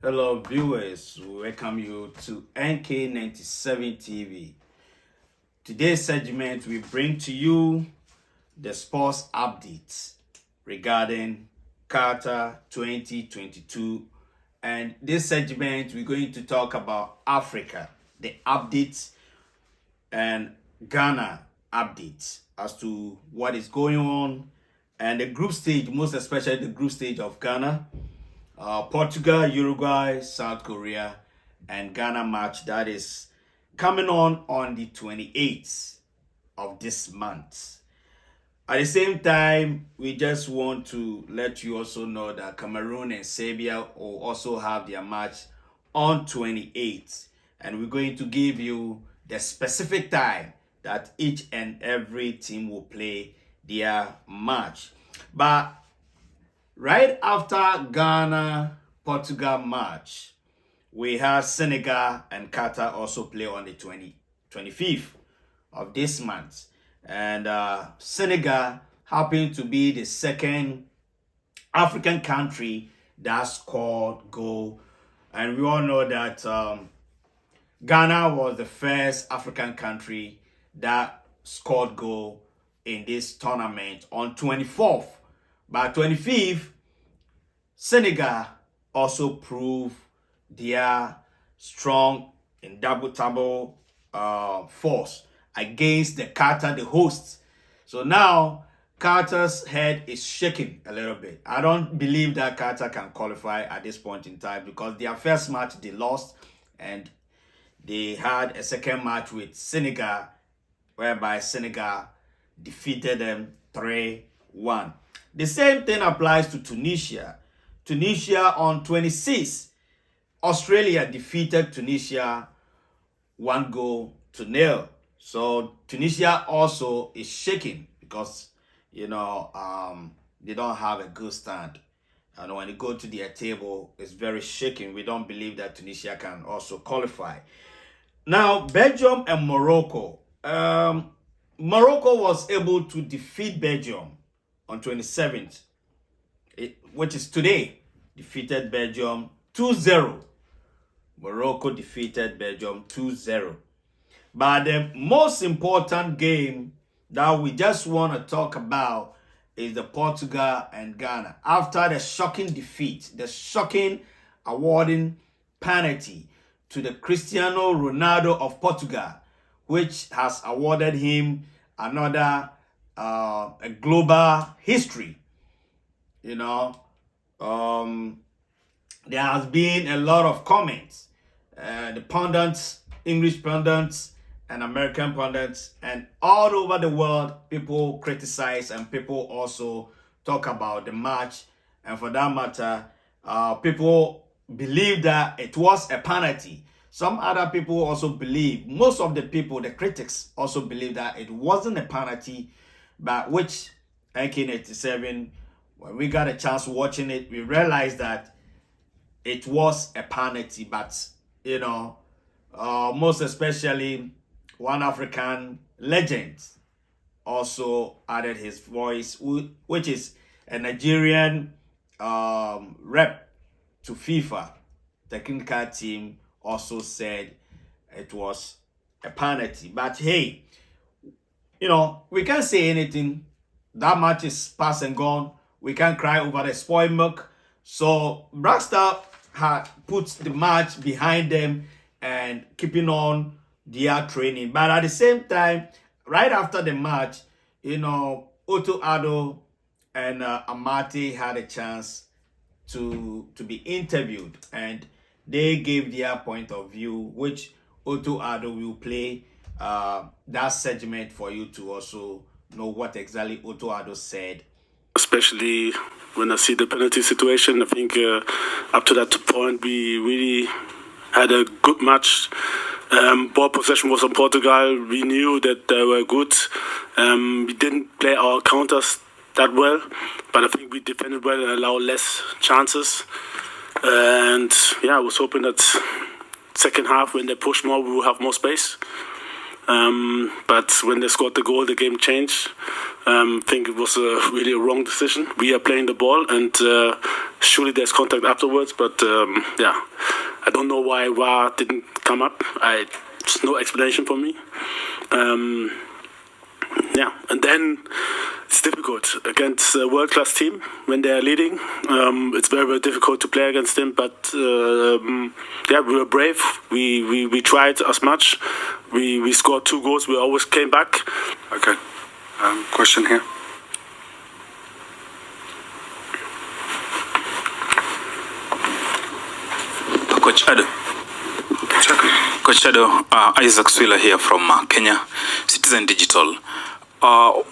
Hello, viewers. We welcome you to NK97 TV. Today's segment, we bring to you the sports updates regarding Qatar 2022. And this segment, we're going to talk about Africa, the updates, and Ghana updates as to what is going on, and the group stage, most especially the group stage of Ghana, Portugal, Uruguay, South Korea, and Ghana match that is coming on the 28th of this month. At the same time, we just want to let you also know that Cameroon and Serbia will also have their match on 28th, and we're going to give you the specific time that each and every team will play their match. But right after Ghana Portugal match, we have Senegal and Qatar also play on the 25th of this month. And Senegal happen to be the second African country that scored goal. And we all know that Ghana was the first African country that scored goal in this tournament on 24th. By 25th, Senegal also proved their strong indomitable force against the Qatar, the hosts. So now Qatar's head is shaking a little bit. I don't believe that Qatar can qualify at this point in time because their first match they lost, and they had a second match with Senegal whereby Senegal defeated them 3-1. The same thing applies to Tunisia. Tunisia on 26th, Australia defeated Tunisia 1-0. So Tunisia also is shaking because, they don't have a good stand. And when you go to their table, it's very shaking. We don't believe that Tunisia can also qualify. Now, Belgium and Morocco. Morocco was able to defeat Belgium on 27th, which is today, defeated Belgium 2-0. Morocco defeated Belgium 2-0. But the most important game that we just want to talk about is the Portugal and Ghana. After the shocking defeat, the shocking awarding penalty to the Cristiano Ronaldo of Portugal, which has awarded him another a global history. There has been a lot of comments. The pundits, English pundits and American pundits, and all over the world, people criticize and people also talk about the match. And for that matter, people believe that it was a penalty. Some other people also believe, most of the people, the critics also believe that it wasn't a penalty, but which 1987, when we got a chance watching it, we realized that it was a penalty. But, most especially one African legend also added his voice, which is a Nigerian rep to FIFA technical team, also said it was a penalty. But hey, we can't say anything. That match is past and gone. We can't cry over the spoiled milk. So Blackstar had put the match behind them and keeping on their training. But at the same time, right after the match, Addo and Amati had a chance to be interviewed, and they gave their point of view, which Addo will play that segment for you to also know what exactly Addo said. Especially when I see the penalty situation, I think up to that point we really had a good match. Ball possession was on Portugal. We knew that they were good. We didn't play our counters that well, but I think we defended well and allowed less chances. And I was hoping that second half, when they push more, we will have more space. But when they scored the goal, the game changed. I think it was really a wrong decision. We are playing the ball, and surely there's contact afterwards. But I don't know why VAR didn't come up. There's no explanation for me. And then it's difficult against a world-class team when they are leading. It's very, very difficult to play against them. But we were brave. We tried as much. We scored 2 goals. We always came back. Okay. Question here. Coach Addo. Coach Addo, Isaac Swiller here from Kenya, Citizen Digital.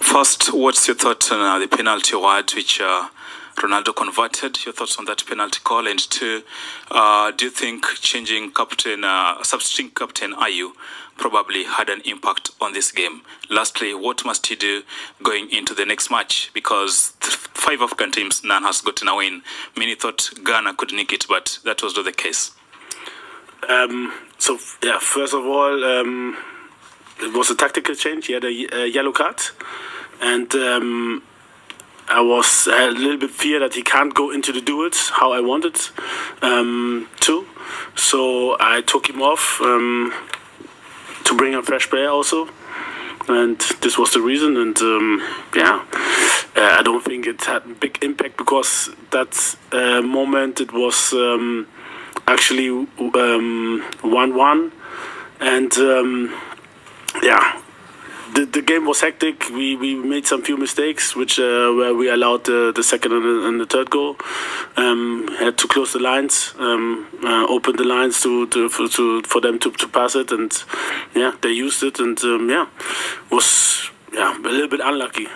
First, what's your thought on the penalty award which Ronaldo converted? Your thoughts on that penalty call? And 2, do you think changing captain, substituting Captain Ayew probably had an impact on this game? Lastly, what must he do going into the next match? Because 5 African teams, none has gotten a win. Many thought Ghana could nick it, but that was not the case. First of all, it was a tactical change. He had a yellow card, and I was a little bit fear that he can't go into the duels how I wanted to. So I took him off to bring a fresh player also, and this was the reason. And I don't think it had a big impact because that moment it was actually 1-1, and the game was hectic. We made some few mistakes, which where we allowed the second and the third goal. Had to close the lines, open the lines for them to pass it, and they used it, and was a little bit unlucky.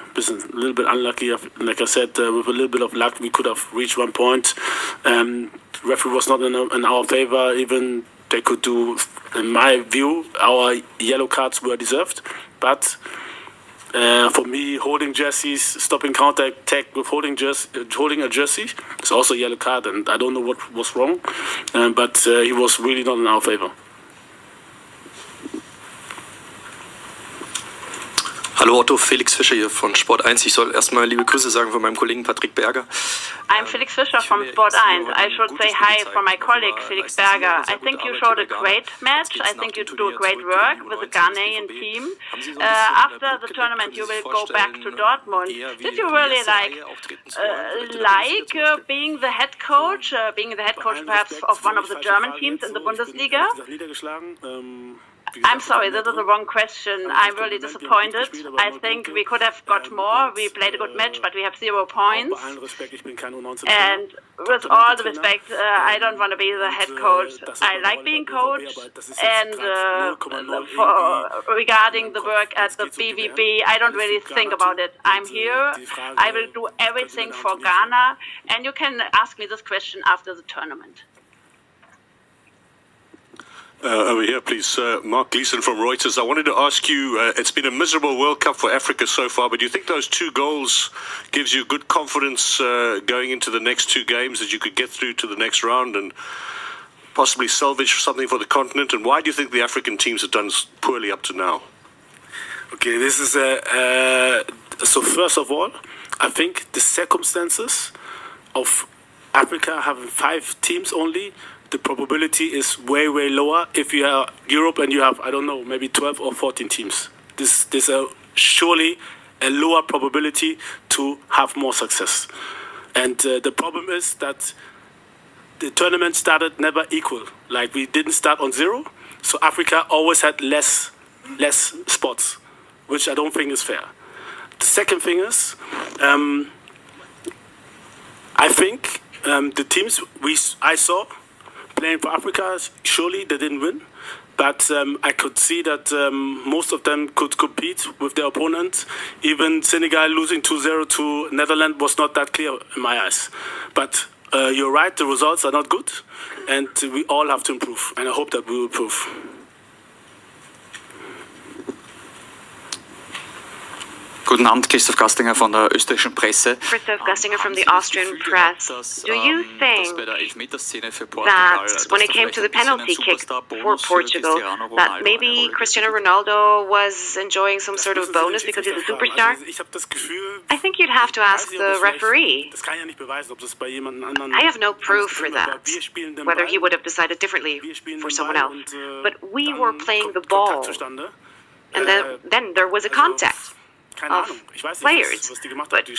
Like I said, with a little bit of luck, we could have reached 1 point. Referee was not in our favor. Even they could do, in my view, our yellow cards were deserved. But for me, holding jerseys, stopping counter attack with holding a jersey is also a yellow card, and I don't know what was wrong. But he was really not in our favor. Hallo Otto, Felix Fischer hier von Sport 1. Ich soll erstmal liebe Grüße sagen von meinem Kollegen Patrick Berger. I'm Felix Fischer from Sport 1. I should say hi from my colleague Felix Berger. I think you showed a great match. I think you do a great work with the Ghanaian team. After the tournament, you will go back to Dortmund. Did you really like being the head coach perhaps of one of the German teams in the Bundesliga? I'm sorry, this is the wrong question. I'm really disappointed. I think we could have got more. We played a good match, but we have 0 points. And with all the respect, I don't want to be the head coach. I like being coach. And regarding the work at the BVB, I don't really think about it. I'm here. I will do everything for Ghana. And you can ask me this question after the tournament. Over here, please. Mark Gleeson from Reuters. I wanted to ask you, it's been a miserable World Cup for Africa so far, but do you think those 2 goals gives you good confidence going into the next 2 games that you could get through to the next round and possibly salvage something for the continent? And why do you think the African teams have done poorly up to now? Okay, this is so first of all, I think the circumstances of Africa having 5 teams only, the probability is way, way lower if you are Europe and you have, I don't know, maybe 12 or 14 teams. This is surely a lower probability to have more success. And the problem is that the tournament started never equal. Like, we didn't start on 0, so Africa always had less spots, which I don't think is fair. The second thing is, I think the teams I saw playing for Africa, surely they didn't win, but I could see that most of them could compete with their opponents. Even Senegal losing 2-0 to Netherlands was not that clear in my eyes. But you're right, the results are not good, and we all have to improve, and I hope that we will improve. Guten Abend, Christoph Gastinger von der österreichischen Presse. Christoph Gastinger from the Austrian press. Do you think that when it came to the penalty kick for Portugal, that maybe Cristiano Ronaldo was enjoying some sort of bonus because he's a superstar? I think you'd have to ask the referee. I have no proof for that, whether he would have decided differently for someone else. But we were playing the ball, and then there was a contact of players, but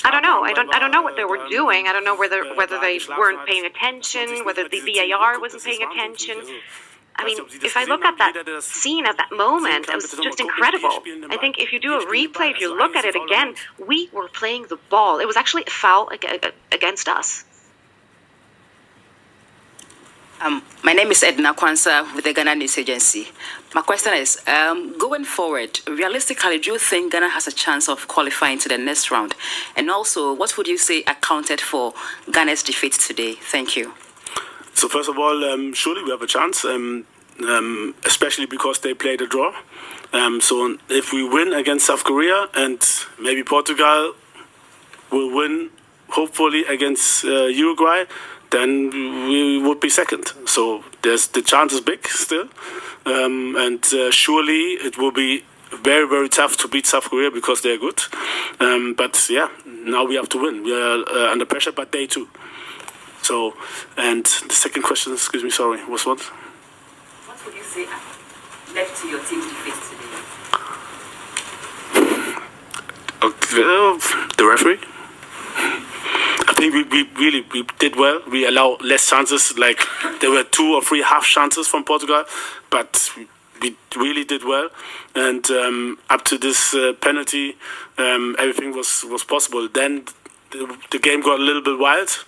I don't know. I don't know what they were doing. I don't know whether they weren't paying attention, whether the VAR wasn't paying attention. I mean, if I look at that scene at that moment, it was just incredible. I think if you do a replay, if you look at it again, we were playing the ball. It was actually a foul against us. My name is Edna Kwanzaa with the Ghana News Agency. My question is, going forward, realistically, do you think Ghana has a chance of qualifying to the next round? And also, what would you say accounted for Ghana's defeat today? Thank you. So first of all, surely we have a chance, especially because they played a draw. So if we win against South Korea and maybe Portugal will win, hopefully against Uruguay, then we would be second. So the chance is big still. And surely it will be very, very tough to beat South Korea because they're good. But yeah, now we have to win. We are under pressure, but they too. So, and the second question, excuse me, sorry, was what? What would you say led to your team's defeat today? Okay, the referee. I think we really did well. We allowed less chances. Like there were 2 or 3 half chances from Portugal, but we really did well. And up to this penalty, everything was possible. Then the game got a little bit wild.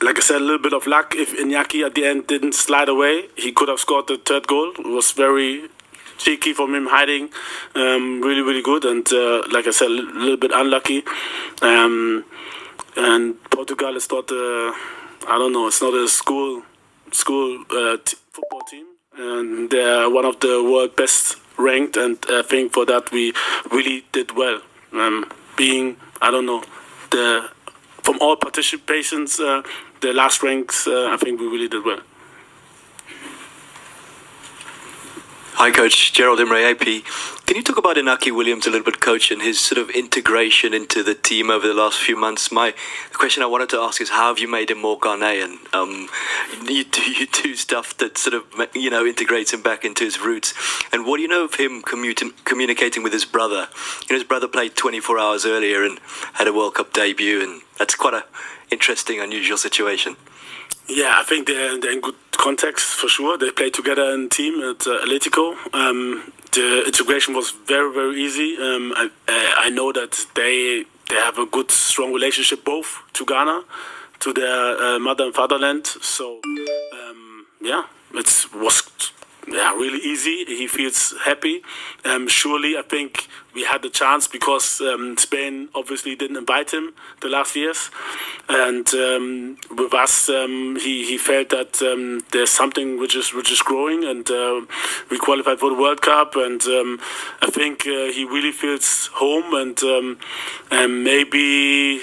Like I said, a little bit of luck. If Iñaki at the end didn't slide away, he could have scored the 3rd goal. It was very cheeky from him hiding, really, really good. And like I said, a little bit unlucky. And Portugal is not I don't know, it's not a school football team. And they're one of the world best ranked. And I think for that we really did well. Being, I don't know, from all participations, the last ranks, I think we really did well. Hi, Coach. Gerald Imre, AP. Can you talk about Iñaki Williams a little bit, Coach, and his sort of integration into the team over the last few months? The question I wanted to ask is, how have you made him more Ghanaian? You do stuff that sort of, integrates him back into his roots. And what do you know of him communicating with his brother? His brother played 24 hours earlier and had a World Cup debut, and that's quite an interesting, unusual situation. Yeah, I think they're in good context for sure. They played together in team at Atletico. The integration was very, very easy. I know that they have a good, strong relationship both to Ghana, to their mother and fatherland. So it was really easy. He feels happy. Surely, I think we had the chance because Spain obviously didn't invite him the last years, and with us, he felt that there's something which is growing, and we qualified for the World Cup, and I think he really feels home, and maybe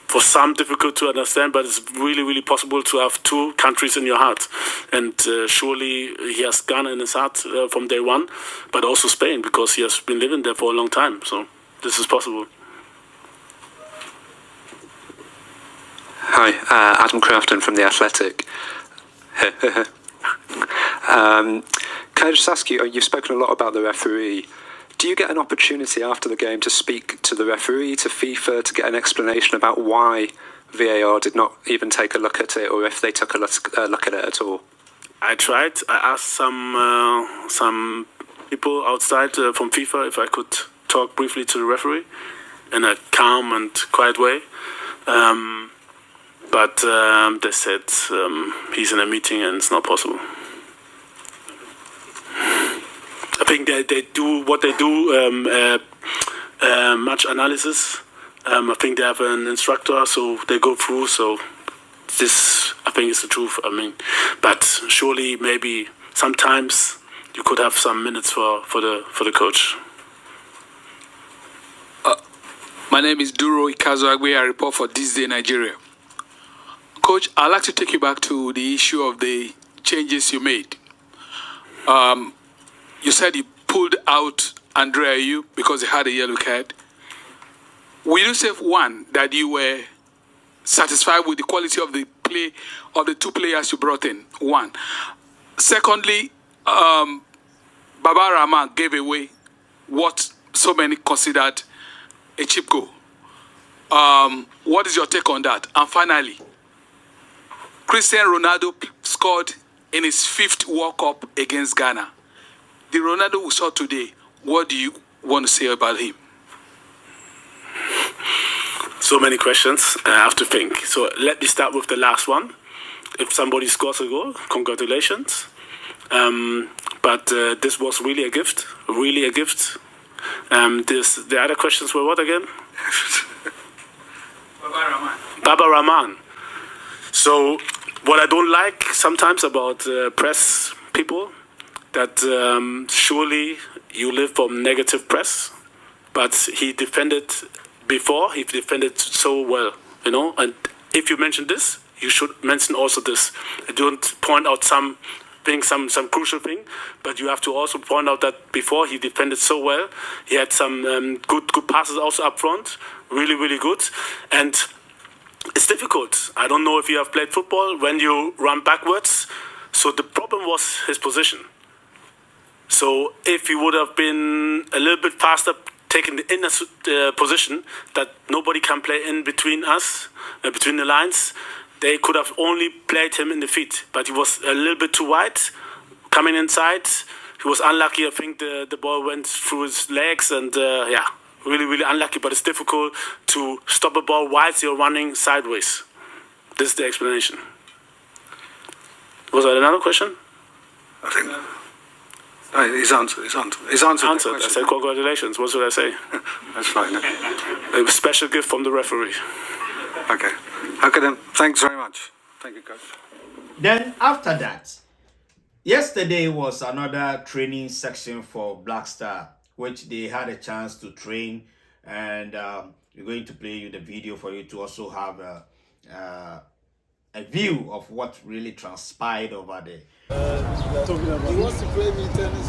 for some difficult to understand, but it's really, really possible to have 2 countries in your heart. And surely he has Ghana in his heart from day one, but also Spain, because he has been living there for a long time. So this is possible. Hi, Adam Crafton from The Athletic. Can I just ask you, you've spoken a lot about the referee. Do you get an opportunity after the game to speak to the referee, to FIFA, to get an explanation about why VAR did not even take a look at it, or if they took a look at it at all? I tried. I asked some people outside from FIFA if I could talk briefly to the referee in a calm and quiet way. But they said he's in a meeting and it's not possible. I think they do what they do, much analysis. I think they have an instructor, so they go through. So this, I think, is the truth. But surely maybe sometimes you could have some minutes for the coach. My name is Duro Ikazuagwe. I report for This Day Nigeria. Coach, I'd like to take you back to the issue of the changes you made. You said you pulled out Dede Ayew because he had a yellow card. Will you say, one, that you were satisfied with the quality of the play of the two players you brought in? One. Secondly, Baba Rahman gave away what so many considered a cheap goal. What is your take on that? And finally, Cristiano Ronaldo scored in his 5th World Cup against Ghana. The Ronaldo we saw today, what do you want to say about him? So many questions. I have to think. So let me start with the last one. If somebody scores a goal, congratulations. But this was really a gift. Really a gift. The other questions were what again? Baba Rahman. So what I don't like sometimes about press people, that surely you live from negative press, but he defended before, he defended so well, you know, and if you mention this, you should mention also this. I don't point out some crucial thing, but you have to also point out that before he defended so well, he had some good passes also up front, really, really good, and it's difficult. I don't know if you have played football when you run backwards, so the problem was his position. So if he would have been a little bit faster, taking the inner position that nobody can play in between us, between the lines, they could have only played him in the feet. But he was a little bit too wide, coming inside. He was unlucky. I think the ball went through his legs, and really, really unlucky. But it's difficult to stop a ball whilst you're running sideways. This is the explanation. Was that another question? I think his answer. I said congratulations. What should I say? That's fine. A special gift from the referee. Okay. Okay then. Thanks very much. Thank you, coach. Then after that, yesterday was another training section for Black Star, which they had a chance to train, and we're going to play you the video for you to also have a view of what really transpired over there. He wants to play me tennis.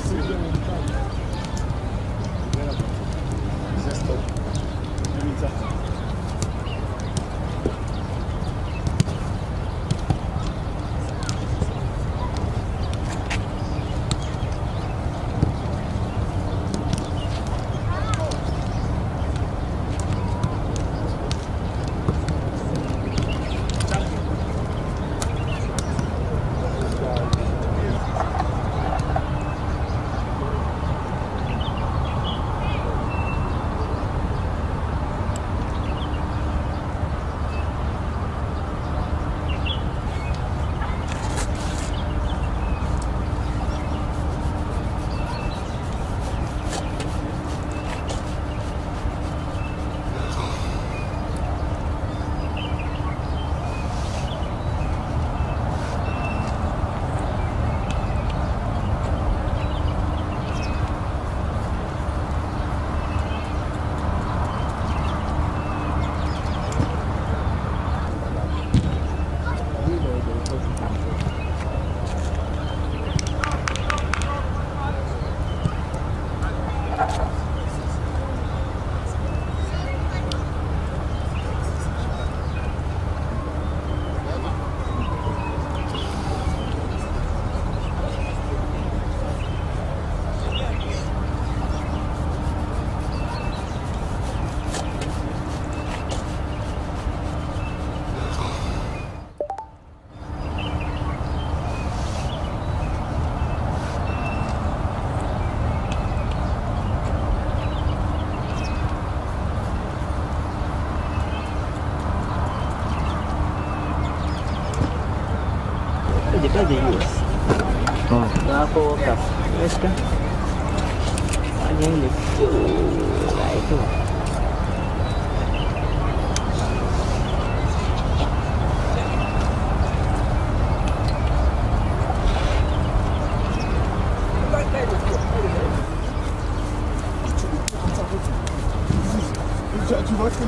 Tu vois ce que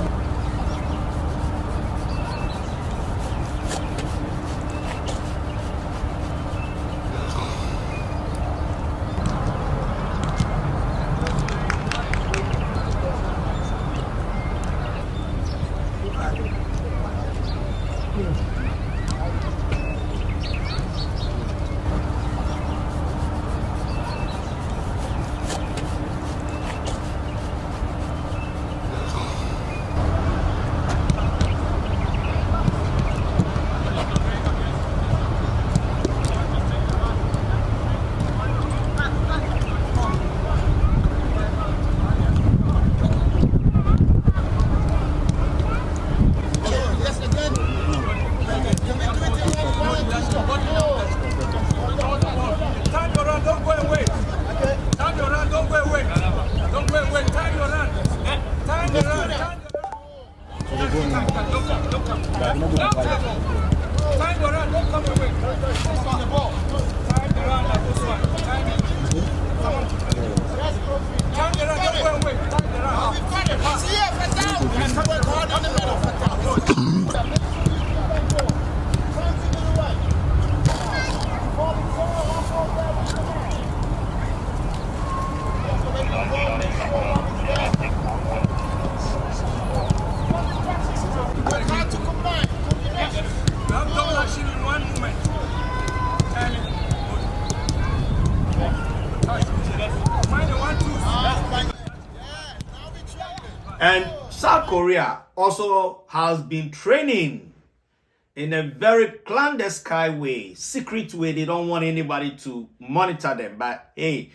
action in one moment. And South Korea also has been training in a very clandestine way, secret way. They don't want anybody to monitor them. But hey,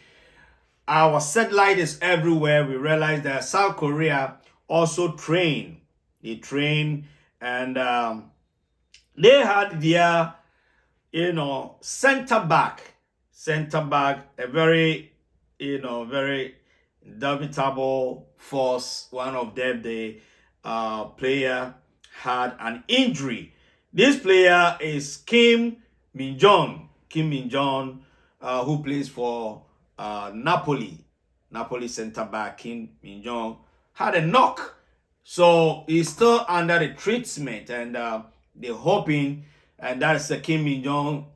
our satellite is everywhere. We realize that South Korea also train. They train, and they had their, center back, a very, very indomitable force. One of them, the player had an injury. This player is Kim Min-jong, who plays for Napoli center back. Kim Min-jong had a knock, so he's still under the treatment, and they're hoping, and that's the Kim Min-jong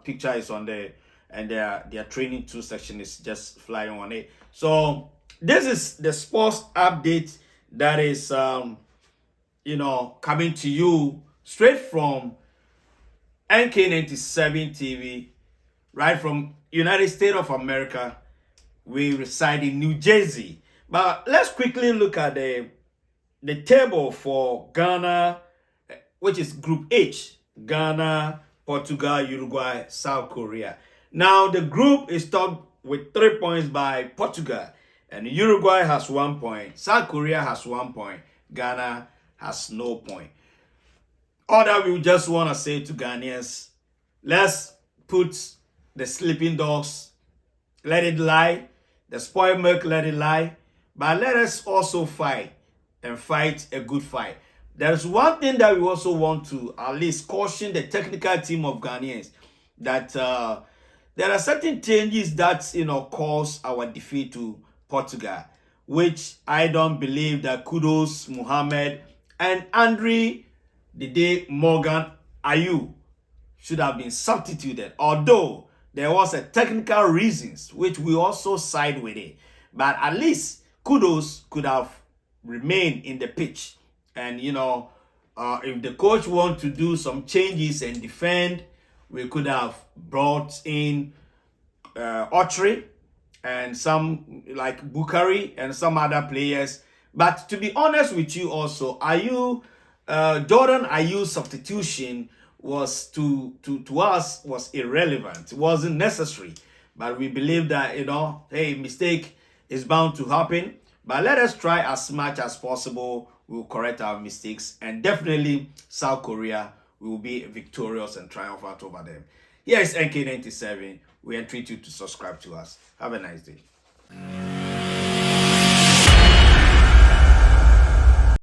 picture is on there, and their training 2 section is just flying on it. So this is the sports update that is coming to you straight from NK97 TV, right from United States of America. We reside in New Jersey. But let's quickly look at the table for Ghana, which is Group H. Ghana, Portugal, Uruguay, South Korea. Now, the group is topped with 3 points by Portugal. And Uruguay has 1 point. South Korea has 1 point. Ghana has no point. All that we just want to say to Ghanaians, let's put the sleeping dogs, let it lie. The spoiled milk, let it lie. But let us also fight, and fight a good fight. There's one thing that we also want to at least caution the technical team of Ghanaians, that there are certain changes that caused our defeat to Portugal, which I don't believe that Kudus, Mohamed, and Dede Ayew should have been substituted, although there was a technical reasons which we also side with it. But at least Kudus could have remained in the pitch, and if the coach want to do some changes and defend, we could have brought in Autry and some like Bukari and some other players. But to be honest with you, also Jordan Ayew substitution was to us was irrelevant. It wasn't necessary. But we believe that hey, mistake is bound to happen. But let us try as much as possible. We'll correct our mistakes, and definitely South Korea will be victorious and triumphant over them. Here is NK97. We entreat you to subscribe to us. Have a nice day.